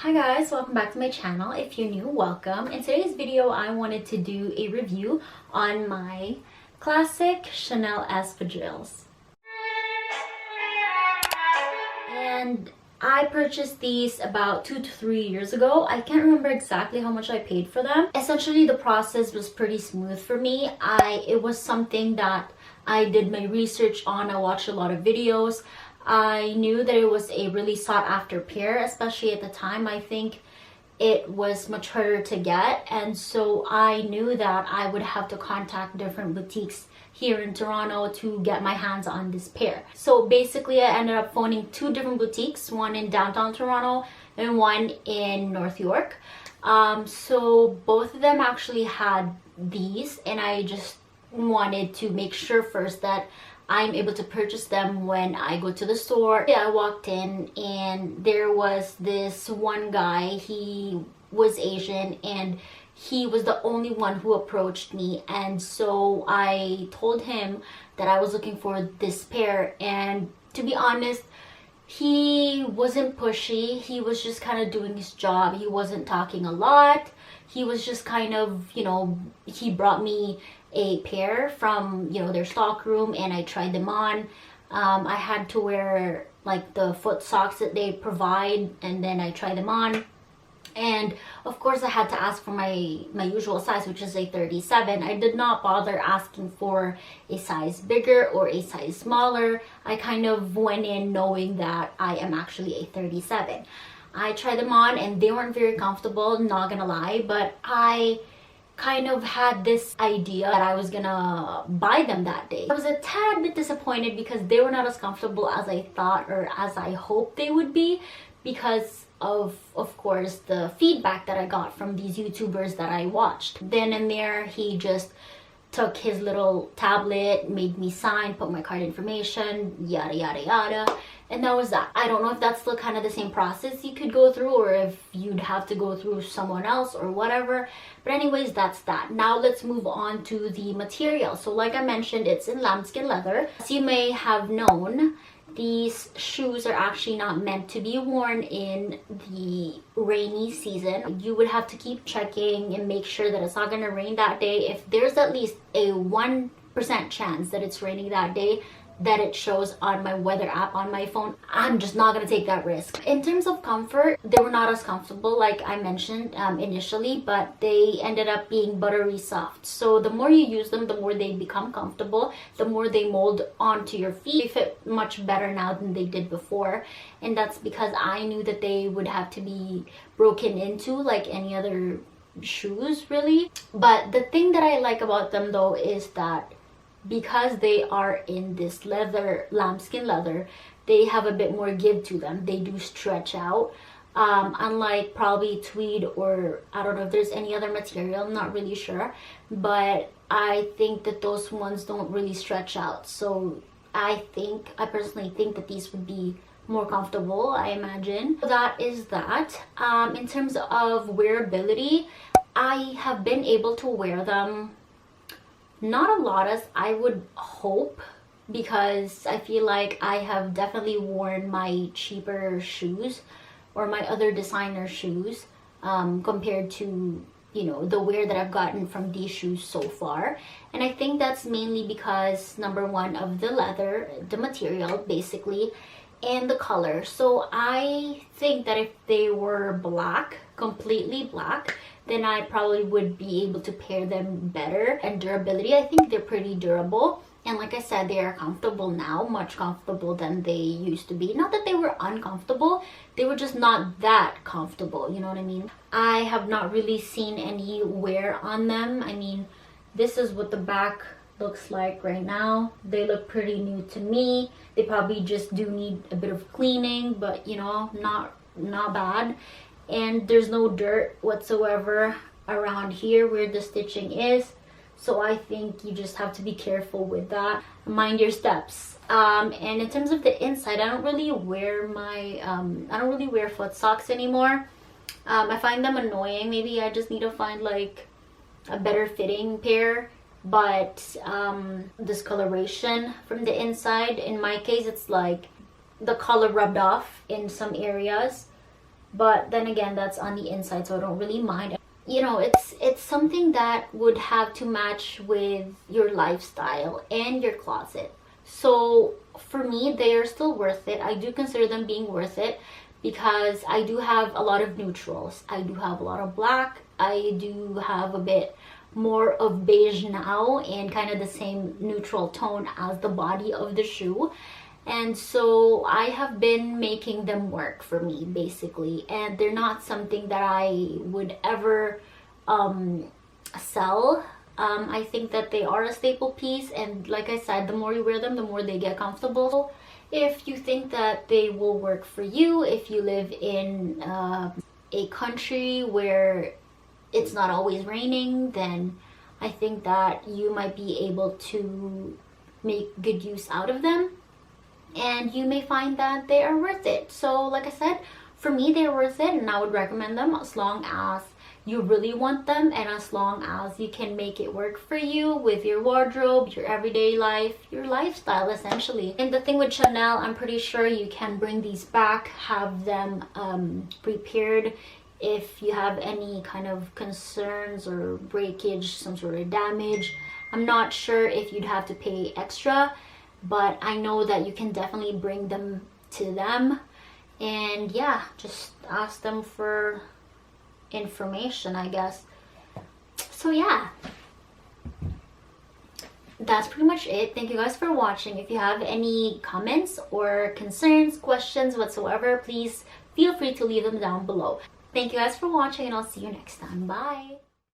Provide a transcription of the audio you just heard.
Hi guys, welcome back to my channel. If you're new, welcome. In today's video, I wanted to do a review on my classic Chanel Espadrilles. And I purchased these about 2 to 3 years ago. I can't remember exactly how much I paid for them. Essentially, the process was pretty smooth for me. It was something that I did my research on. I watched a lot of videos. I knew that it was a really sought after pair, especially at the time. I think it was much harder to get, and so I knew that I would have to contact different boutiques here in Toronto to get my hands on this pair. So basically I ended up phoning 2 different boutiques, one in downtown Toronto and one in North York. So both of them actually had these, and I just wanted to make sure first that I'm able to purchase them when I go to the store. Yeah, I walked in and there was this one guy. He was Asian and he was the only one who approached me, and so I told him that I was looking for this pair, and to be honest, he wasn't pushy. He was just kind of doing his job. He wasn't talking a lot. He was just kind of, he brought me a pair from, their stock room, and I tried them on. I had to wear like the foot socks that they provide, and then I tried them on. And of course I had to ask for my usual size, which is a 37. I did not bother asking for a size bigger or a size smaller. I kind of went in knowing that I am actually a 37. I tried them on and they weren't very comfortable, not gonna lie, but I kind of had this idea that I was gonna buy them that day. I was a tad bit disappointed because they were not as comfortable as I thought or as I hoped they would be, because of course the feedback that I got from these YouTubers that I watched. Then and there he just took his little tablet, made me sign, put my card information, yada yada yada, and that was that. I don't know if that's still kind of the same process you could go through, or if you'd have to go through someone else or whatever, but anyways, that's that. Now let's move on to the material. So like I mentioned, it's in lambskin leather. As you may have known, these shoes are actually not meant to be worn in the rainy season. You would have to keep checking and make sure that it's not going to rain that day. If there's at least a 1% chance that it's raining that day, that it shows on my weather app on my phone, I'm just not gonna take that risk. In terms of comfort, they were not as comfortable like I mentioned initially, but they ended up being buttery soft. So the more you use them, the more they become comfortable, the more they mold onto your feet. They fit much better now than they did before, and that's because I knew that they would have to be broken into like any other shoes really. But the thing that I like about them though is that because they are in this leather, lambskin leather, they have a bit more give to them. They do stretch out, unlike probably tweed, or I don't know if there's any other material, I'm not really sure, but I think that those ones don't really stretch out. So I personally think that these would be more comfortable, I imagine. So that is that. In terms of wearability, I have been able to wear them not a lot as I would hope, because I feel like I have definitely worn my cheaper shoes or my other designer shoes compared to the wear that I've gotten from these shoes so far. And I think that's mainly because, number one, of the leather, the material basically, and the color. So I think that if they were black, completely black, then I probably would be able to pair them better. And durability, I think they're pretty durable, and like I said, they are comfortable now, much comfortable than they used to be. Not that they were uncomfortable, they were just not that comfortable, you know what I mean? I have not really seen any wear on them. I mean, this is what the back looks like right now. They look pretty new to me. They probably just do need a bit of cleaning, but not bad. And there's no dirt whatsoever around here where the stitching is, so I think you just have to be careful with that. Mind your steps. And in terms of the inside, I don't really wear foot socks anymore. I find them annoying. Maybe I just need to find like a better fitting pair, but discoloration from the inside, in my case, it's like the color rubbed off in some areas. but then again, that's on the inside, so I don't really mind. You know, it's something that would have to match with your lifestyle and your closet. So for me, they are still worth it. I do consider them being worth it because I do have a lot of neutrals. I do have a lot of black. I do have a bit more of beige now, and kind of the same neutral tone as the body of the shoe. And so I have been making them work for me, basically, and they're not something that I would ever sell. I think that they are a staple piece, and like I said, the more you wear them, the more they get comfortable. If you think that they will work for you, if you live in a country where it's not always raining, then I think that you might be able to make good use out of them, and you may find that they are worth it. So like I said, for me, they're worth it, and I would recommend them as long as you really want them, and as long as you can make it work for you with your wardrobe, your everyday life, your lifestyle, essentially. And the thing with Chanel, I'm pretty sure you can bring these back, have them prepared if you have any kind of concerns or breakage, some sort of damage. I'm not sure if you'd have to pay extra, but I know that you can definitely bring them to them, and yeah, just ask them for information, I guess. So yeah, that's pretty much it. Thank you guys for watching. If you have any comments or concerns, questions whatsoever, please feel free to leave them down below. Thank you guys for watching, and I'll see you next time. Bye.